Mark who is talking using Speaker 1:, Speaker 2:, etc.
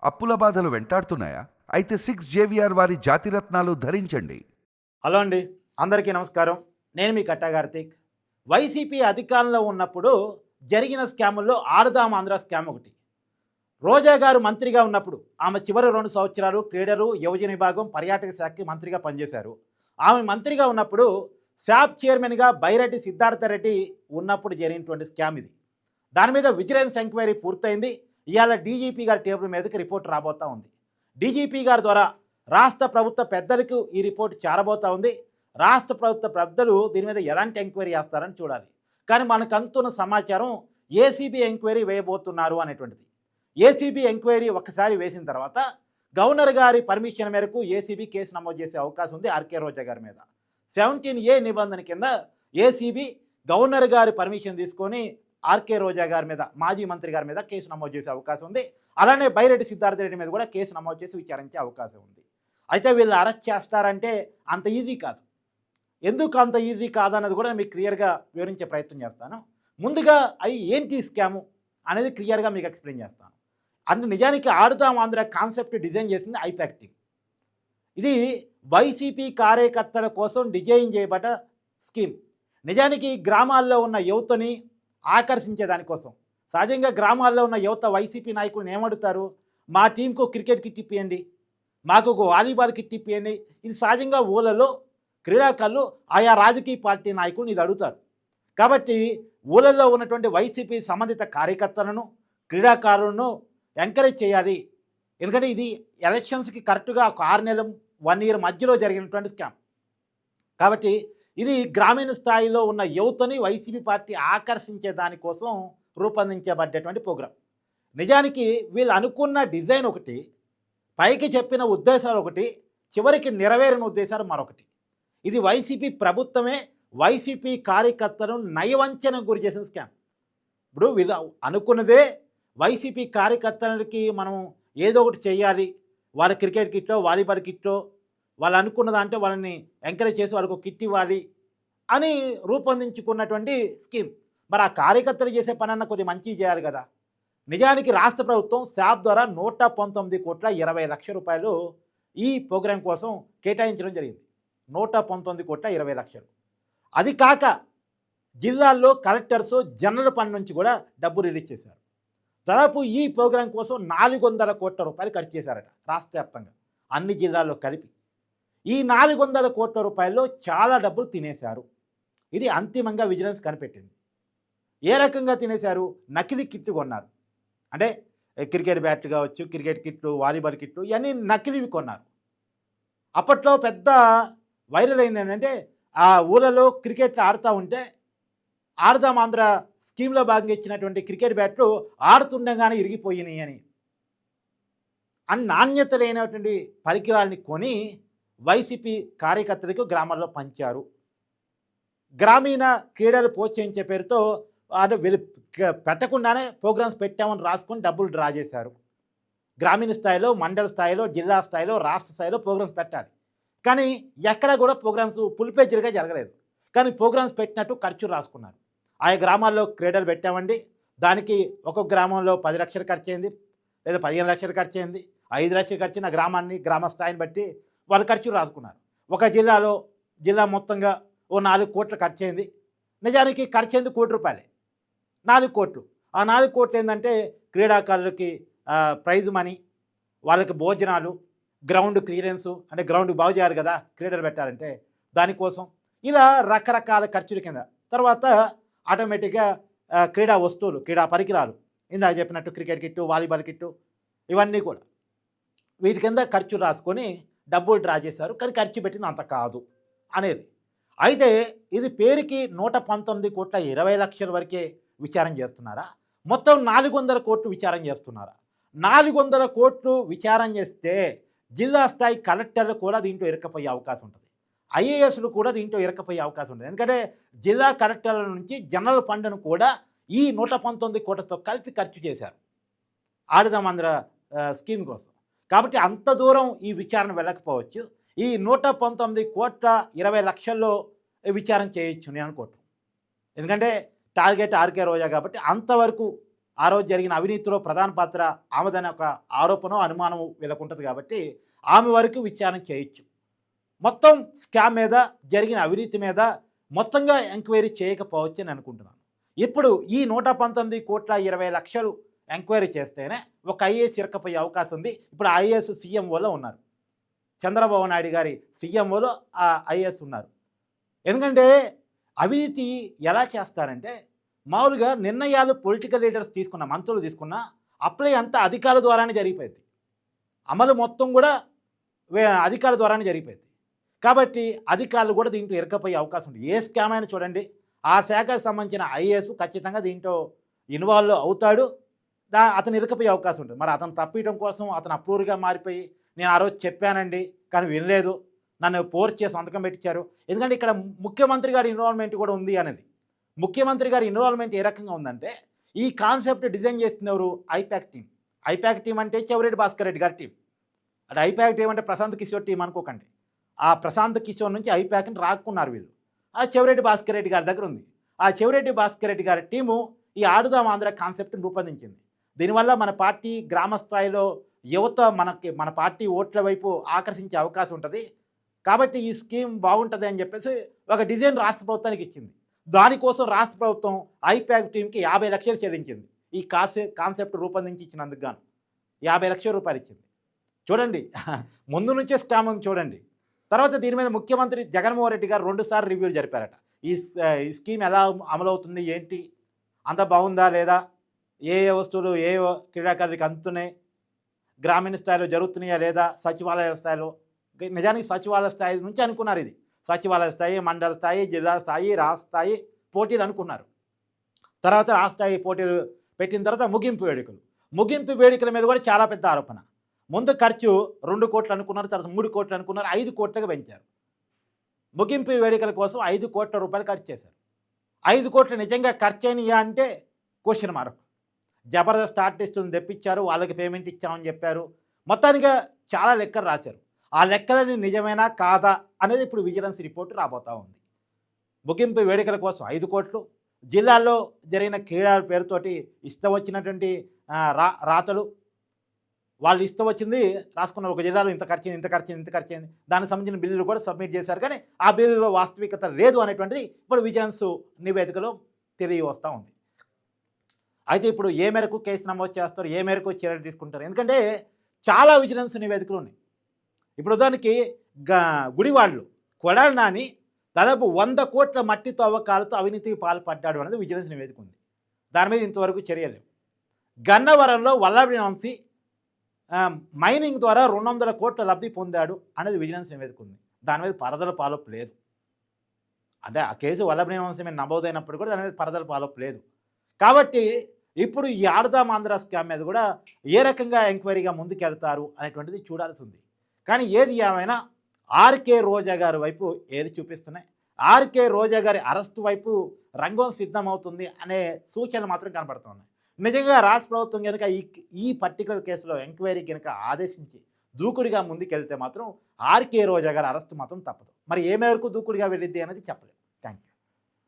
Speaker 1: అప్పుల బాధలు వెంటాడుతున్నాయా? అయితే 6 JVR వారి జాతిరత్నాలు ధరించండి.
Speaker 2: హలో అండి, అందరికీ నమస్కారం. నేను మీ కట్టా కార్తీక్. వైసీపీ అధికారంలో ఉన్నప్పుడు జరిగిన స్కాముల్లో ఆడుదాం ఆంధ్ర స్కామ్ ఒకటి. రోజా గారు మంత్రిగా ఉన్నప్పుడు ఆమె చివరి 2 సంవత్సరాలు క్రీడలు, యువజన విభాగం, పర్యాటక శాఖకి మంత్రిగా పనిచేశారు. ఆమె మంత్రిగా ఉన్నప్పుడు శాప్ చైర్మన్గా బైరెడ్డి సిద్ధార్థరెడ్డి ఉన్నప్పుడు జరిగినటువంటి స్కామ్ ఇది. దాని మీద విజిలెన్స్ ఎంక్వైరీ పూర్తయింది. ఇవాళ డీజీపీ గారి టేబుల్ మీదకి రిపోర్ట్ రాబోతూ ఉంది. డీజీపీ గారి ద్వారా రాష్ట్ర ప్రభుత్వ పెద్దలకు ఈ రిపోర్ట్ చేరబోతూ ఉంది. రాష్ట్ర ప్రభుత్వ పెద్దలు దీని మీద ఎలాంటి ఎంక్వైరీ చేస్తారని చూడాలి. కానీ మనకు అందుతున్న సమాచారం ఏసీబీ ఎంక్వైరీ వేయబోతున్నారు అనేటువంటిది. ఏసీబీ ఎంక్వైరీ ఒకసారి వేసిన తర్వాత గవర్నర్ గారి పర్మిషన్ మేరకు ఏసీబీ కేసు నమోదు చేసే అవకాశం ఉంది ఆర్కే రోజా గారి మీద. 17A నిబంధన కింద ఏసీబీ గవర్నర్ గారి పర్మిషన్ తీసుకొని ఆర్కే రోజా గారి మీద, మాజీ మంత్రి గారి మీద కేసు నమోదు చేసే అవకాశం ఉంది. అలానే బైరెడ్డి సిద్ధార్థరెడ్డి మీద కూడా కేసు నమోదు చేసి విచారించే అవకాశం ఉంది. అయితే వీళ్ళు అరెస్ట్ చేస్తారంటే అంత ఈజీ కాదు. ఎందుకు అంత ఈజీ కాదన్నది కూడా మీకు క్లియర్గా వివరించే ప్రయత్నం చేస్తాను. ముందుగా అవి ఏంటి స్కాము అనేది క్లియర్గా మీకు ఎక్స్ప్లెయిన్ చేస్తాను. అంటే నిజానికి ఆడుదాం ఆంధ్ర కాన్సెప్ట్ డిజైన్ చేసింది ఐపాక్ టీమ్. ఇది వైసీపీ కార్యకర్తల కోసం డిజైన్ చేయబడ్డ స్కీమ్. నిజానికి గ్రామాల్లో ఉన్న యువతని ఆకర్షించే దానికోసం. సహజంగా గ్రామాల్లో ఉన్న యువత వైసీపీ నాయకులను ఏమడుగుతారు? మా టీంకు క్రికెట్ కిట్ ఇప్పియండి, మాకు ఒక వాలీబాల్ కిట్ ఇప్పియండి. ఇది సహజంగా ఊళ్ళలో క్రీడాకారులు ఆయా రాజకీయ పార్టీ నాయకులను ఇది అడుగుతారు. కాబట్టి ఊళ్ళల్లో ఉన్నటువంటి వైసీపీ సంబంధిత కార్యకర్తలను, క్రీడాకారులను ఎంకరేజ్ చేయాలి. ఎందుకంటే ఇది ఎలక్షన్స్కి కరెక్ట్గా ఒక 6 నెలలు 1 ఇయర్ మధ్యలో జరిగినటువంటి స్కామ్. కాబట్టి ఇది గ్రామీణ స్థాయిలో ఉన్న యువతని వైసీపీ పార్టీ ఆకర్షించే దానికోసం రూపొందించబడ్డటువంటి ప్రోగ్రాం. నిజానికి వీళ్ళు అనుకున్న డిజైన్ ఒకటి, పైకి చెప్పిన ఉద్దేశాలు ఒకటి, చివరికి నెరవేరిన ఉద్దేశాలు మరొకటి. ఇది వైసీపీ ప్రభుత్వమే వైసీపీ కార్యకర్తలను నయవంచనకు గురి చేసిన స్కామ్. ఇప్పుడు వీళ్ళు అనుకున్నదే వైసీపీ కార్యకర్తలకి మనం ఏదో ఒకటి చేయాలి, వాళ్ళ క్రికెట్ కిట్లో, వాలీబాల్ కిట్లో, వాళ్ళు అనుకున్న దాంట్లో వాళ్ళని ఎంకరేజ్ చేసి వాళ్ళకు కిట్ ఇవ్వాలి అని రూపొందించుకున్నటువంటి స్కీమ్. మరి ఆ కార్యకర్తలు చేసే పనన్నా కొద్దిగా మంచి చేయాలి కదా. నిజానికి రాష్ట్ర ప్రభుత్వం శాప్ ద్వారా 119,20,00,000 ఈ ప్రోగ్రాం కోసం కేటాయించడం జరిగింది. 119,20,00,000. అది కాక జిల్లాల్లో కలెక్టర్స్ జనరల్ ఫండ్ నుంచి కూడా డబ్బు రిలీజ్ చేశారు. దాదాపు ఈ ప్రోగ్రాం కోసం 400 కోట్ల రూపాయలు ఖర్చు చేశారట రాష్ట్ర వ్యాప్తంగా అన్ని జిల్లాల్లో కలిపి. ఈ 400 కోట్ల రూపాయల్లో చాలా డబ్బులు తినేశారు. ఇది అంతిమంగా విజిలెన్స్ కనిపెట్టింది. ఏ రకంగా తినేశారు? నకిలీ కిట్లు కొన్నారు. అంటే క్రికెట్ బ్యాట్ కావచ్చు, క్రికెట్ కిట్లు, వాలీబాల్ కిట్లు, ఇవన్నీ నకిలీవి కొన్నారు. అప్పట్లో పెద్ద వైరల్ అయింది ఏంటంటే, ఆ ఊళ్ళలో క్రికెట్ ఆడుతూ ఉంటే ఆడుదాం ఆంధ్ర స్కీమ్లో భాగంగా ఇచ్చినటువంటి క్రికెట్ బ్యాట్లు ఆడుతుండగానే ఇరిగిపోయినాయి అని నాణ్యత లేనటువంటి పరికరాలని కొని వైసీపీ కార్యకర్తలకు గ్రామాల్లో పంచారు. గ్రామీణ క్రీడలు ప్రోత్సహించే పేరుతో అంటే వీళ్ళు పెట్టకుండానే ప్రోగ్రామ్స్ పెట్టామని రాసుకొని డబ్బులు డ్రా చేశారు. గ్రామీణ స్థాయిలో, మండల స్థాయిలో, జిల్లా స్థాయిలో, రాష్ట్ర స్థాయిలో ప్రోగ్రామ్స్ పెట్టాలి. కానీ ఎక్కడ కూడా ప్రోగ్రామ్స్ ఫుల్పేజ్డ్గా జరగలేదు. కానీ ప్రోగ్రామ్స్ పెట్టినట్టు ఖర్చు రాసుకున్నారు. ఆయా గ్రామాల్లో క్రీడలు పెట్టామండి, దానికి ఒక్కొక్క గ్రామంలో 10 లక్షలు ఖర్చు అయింది, లేదా 15 లక్షలు ఖర్చు అయింది, 5 లక్షలు ఖర్చు గ్రామాన్ని, గ్రామ స్థాయిని బట్టి వాళ్ళు ఖర్చు రాసుకున్నారు. ఒక జిల్లాలో జిల్లా మొత్తంగా ఓ 4 కోట్లు ఖర్చు అయింది. నిజానికి ఖర్చు అయింది ₹1,00,00,000. 4 కోట్లు. ఆ 4 కోట్లు ఏంటంటే క్రీడాకారులకి ప్రైజ్ మనీ, వాళ్ళకి భోజనాలు, గ్రౌండ్ క్లియరెన్సు, అంటే గ్రౌండ్ బాగు చేయాలి కదా క్రీడలు పెట్టాలంటే దానికోసం, ఇలా రకరకాల ఖర్చుల కింద. తర్వాత ఆటోమేటిక్గా క్రీడా వస్తువులు, క్రీడా పరికరాలు, ఇందాక చెప్పినట్టు క్రికెట్ కిట్టు, వాలీబాల్ కిట్టు, ఇవన్నీ కూడా వీటి కింద ఖర్చు రాసుకొని డబ్బులు డ్రా చేశారు. కానీ ఖర్చు పెట్టింది అంత కాదు అనేది. అయితే ఇది పేరుకి 119,20,00,000 వరకే విచారణ చేస్తున్నారా? మొత్తం 400 కోట్లు విచారణ చేస్తున్నారా? 400 కోట్లు విచారణ చేస్తే జిల్లా స్థాయి కలెక్టర్లు కూడా దీంట్లో ఇరకపోయే అవకాశం ఉంటుంది. ఐఏఎస్లు కూడా దీంట్లో ఇరకపోయే అవకాశం ఉంటుంది. ఎందుకంటే జిల్లా కలెక్టర్ల నుంచి జనరల్ ఫండ్ను కూడా ఈ 119 కోట్లతో కలిపి ఖర్చు చేశారు ఆడుదాం ఆంధ్ర స్కీమ్ కోసం. కాబట్టి అంత దూరం ఈ విచారణ వెళ్ళకపోవచ్చు. ఈ 119,20,00,000 విచారణ చేయొచ్చు నేను అనుకోవటం. ఎందుకంటే టార్గెట్ ఆర్కే రోజా కాబట్టి అంతవరకు ఆ రోజు జరిగిన అవినీతిలో ప్రధాన పాత్ర ఆమెదనే ఒక ఆరోపణ అనుమానం వీళ్ళకు ఉంటుంది కాబట్టి ఆమె వరకు విచారణ చేయొచ్చు. మొత్తం స్కామ్ మీద జరిగిన అవినీతి మీద మొత్తంగా ఎంక్వైరీ చేయకపోవచ్చు అని అనుకుంటున్నాను. ఇప్పుడు ఈ 119,20,00,000 ఎంక్వైరీ చేస్తేనే ఒక ఐఏఎస్ ఇరక్కపోయే అవకాశం ఉంది. ఇప్పుడు ఆ ఐఏఎస్ సీఎంఓలో ఉన్నారు. చంద్రబాబు నాయుడు గారి సీఎంఓలో ఆ ఐఏఎస్ ఉన్నారు. ఎందుకంటే అవినీతి ఎలా చేస్తారంటే మామూలుగా నిర్ణయాలు పొలిటికల్ లీడర్స్ తీసుకున్న మంత్రులు తీసుకున్న అప్లై అంతా అధికారుల ద్వారానే జరిగిపోయింది. అమలు మొత్తం కూడా అధికారుల ద్వారానే జరిగిపోయింది. కాబట్టి అధికారులు కూడా దీంట్లో ఇరకపోయే అవకాశం ఉంది. ఏ స్కామ్ అయినా చూడండి, ఆ శాఖకు సంబంధించిన ఐఏఎస్ ఖచ్చితంగా దీంట్లో ఇన్వాల్వ్ అవుతాడు. అతను ఇరకపోయే అవకాశం ఉంటుంది. మరి అతను తప్పియడం కోసం అతను అప్రూవర్గా మారిపోయి నేను ఆ రోజు చెప్పానండి కానీ వినలేదు, నన్ను ఫోర్స్ చేసి సంతకం పెట్టించారు. ఎందుకంటే ఇక్కడ ముఖ్యమంత్రి గారి ఇన్వాల్వ్మెంట్ కూడా ఉంది అనేది. ముఖ్యమంత్రి గారి ఇన్వాల్వ్మెంట్ ఏ రకంగా ఉందంటే ఈ కాన్సెప్ట్ డిజైన్ చేస్తుంది ఎవరు? I-PAC team. ఐపాక్ టీం అంటే చెవిరెడ్డి భాస్కర్ రెడ్డి గారి టీం. అంటే ఐపాక్ టీం అంటే ప్రశాంత్ కిషోర్ టీం అనుకోకండి. ఆ ప్రశాంత్ కిషోర్ నుంచి ఐపాక్ని రాక్కున్నారు వీళ్ళు. ఆ చెవిరెడ్డి భాస్కర్ రెడ్డి గారి దగ్గర ఉంది. ఆ చెవిరెడ్డి భాస్కర్ రెడ్డి గారి టీము ఈ ఆడుదాం ఆంధ్ర కాన్సెప్ట్ని రూపొందించింది. దీనివల్ల మన పార్టీ గ్రామ స్థాయిలో యువత మన పార్టీ ఓట్ల వైపు ఆకర్షించే అవకాశం ఉంటుంది. కాబట్టి ఈ స్కీమ్ బాగుంటుంది అని చెప్పేసి ఒక డిజైన్ రాష్ట్ర ప్రభుత్వానికి ఇచ్చింది. దానికోసం రాష్ట్ర ప్రభుత్వం ఐపాక్ టీంకి 50 లక్షలు చెల్లించింది. ఈ కాన్సెప్ట్ రూపొందించి ఇచ్చినందుకు గాను 50 లక్షల రూపాయలు ఇచ్చింది. చూడండి, ముందు నుంచే స్కామ్ ఉంది చూడండి. తర్వాత దీని మీద ముఖ్యమంత్రి జగన్మోహన్ రెడ్డి గారు 2 సార్లు రివ్యూలు జరిపారట. ఈ స్కీమ్ ఎలా అమలవుతుంది, ఏంటి, అంత బాగుందా లేదా, ఏ వస్తువులు ఏ క్రీడాకారులకు అందుతున్నాయి, గ్రామీణ స్థాయిలో జరుగుతున్నాయా లేదా, సచివాలయ స్థాయిలో. నిజానికి సచివాలయ స్థాయి నుంచి అనుకున్నారు. ఇది సచివాలయ స్థాయి, మండల స్థాయి, జిల్లా స్థాయి, రాష్ట్ర స్థాయి పోటీలు అనుకున్నారు. తర్వాత రాష్ట్ర స్థాయి పోటీలు పెట్టిన తర్వాత ముగింపు వేడుకల మీద కూడా చాలా పెద్ద ఆరోపణ. ముందు ఖర్చు 2 కోట్లు అనుకున్నారు, తర్వాత 3 కోట్లు అనుకున్నారు, 5 కోట్లుగా పెంచారు. ముగింపు వేడుకల కోసం 5 కోట్ల రూపాయలు ఖర్చు చేశారు. 5 కోట్లు నిజంగా ఖర్చు అయినాయా అంటే క్వశ్చన్ మార్క్. జబర్దస్త్ ఆర్టిస్టులను తెప్పించారు, వాళ్ళకి పేమెంట్ ఇచ్చామని చెప్పారు. మొత్తానికి చాలా లెక్కలు రాశారు. ఆ లెక్కలని నిజమేనా కాదా అనేది ఇప్పుడు విజిలెన్స్ రిపోర్ట్ రాబోతూ ఉంది. ముగింపు వేడుకల కోసం 5 కోట్లు, జిల్లాల్లో జరిగిన క్రీడల పేరుతోటి ఇష్టం వచ్చినటువంటి రాతలు, వాళ్ళు ఇష్టం వచ్చింది రాసుకున్నారు. ఒక జిల్లాలో ఇంత ఖర్చయింది, దానికి సంబంధించిన బిల్లులు కూడా సబ్మిట్ చేశారు. కానీ ఆ బిల్లులో వాస్తవికత లేదు అనేటువంటిది ఇప్పుడు విజిలెన్స్ నివేదికలో తెలియవస్తూ ఉంది. అయితే ఇప్పుడు ఏ మేరకు కేసు నమోదు చేస్తారు, ఏ మేరకు చర్యలు తీసుకుంటారు? ఎందుకంటే చాలా విజిలెన్స్ నివేదికలు ఉన్నాయి. ఇప్పుడు దానికి గుడివాళ్ళు కొడాలి నాని దాదాపు 100 కోట్ల మట్టి తవ్వకాలతో అవినీతికి పాల్పడ్డాడు అనేది విజిలెన్స్ నివేదిక ఉంది. దాని మీద ఇంతవరకు చర్యలు. గన్నవరంలో వల్లభనేని వంశీ మైనింగ్ ద్వారా 200 కోట్ల లబ్ధి పొందాడు అనేది విజిలెన్స్ నివేదిక ఉంది. దాని మీద పరదల పాలపు లేదు. అంటే ఆ కేసు వల్లభనేని వంశీ మీద నమోదైనప్పుడు కూడా దాని మీద పరదల పాలపు లేదు. కాబట్టి ఇప్పుడు ఈ ఆడుదాం ఆంధ్ర స్కామ్ మీద కూడా ఏ రకంగా ఎంక్వైరీగా ముందుకెళ్తారు అనేటువంటిది చూడాల్సి ఉంది. కానీ ఏది ఏమైనా ఆర్కే రోజా గారి వైపు ఏది చూపిస్తున్నాయి, ఆర్కే రోజా గారి అరెస్టు వైపు రంగం సిద్ధమవుతుంది అనే సూచనలు మాత్రం కనపడుతున్నాయి. నిజంగా రాష్ట్ర ప్రభుత్వం కనుక ఈ పర్టికులర్ కేసులో ఎంక్వైరీ కనుక ఆదేశించి దూకుడిగా ముందుకెళ్తే మాత్రం ఆర్కే రోజా గారి అరెస్టు మాత్రం తప్పదు. మరి ఏ మేరకు దూకుడిగా వెళ్ళిద్ది అనేది చెప్పలేము. Thank you.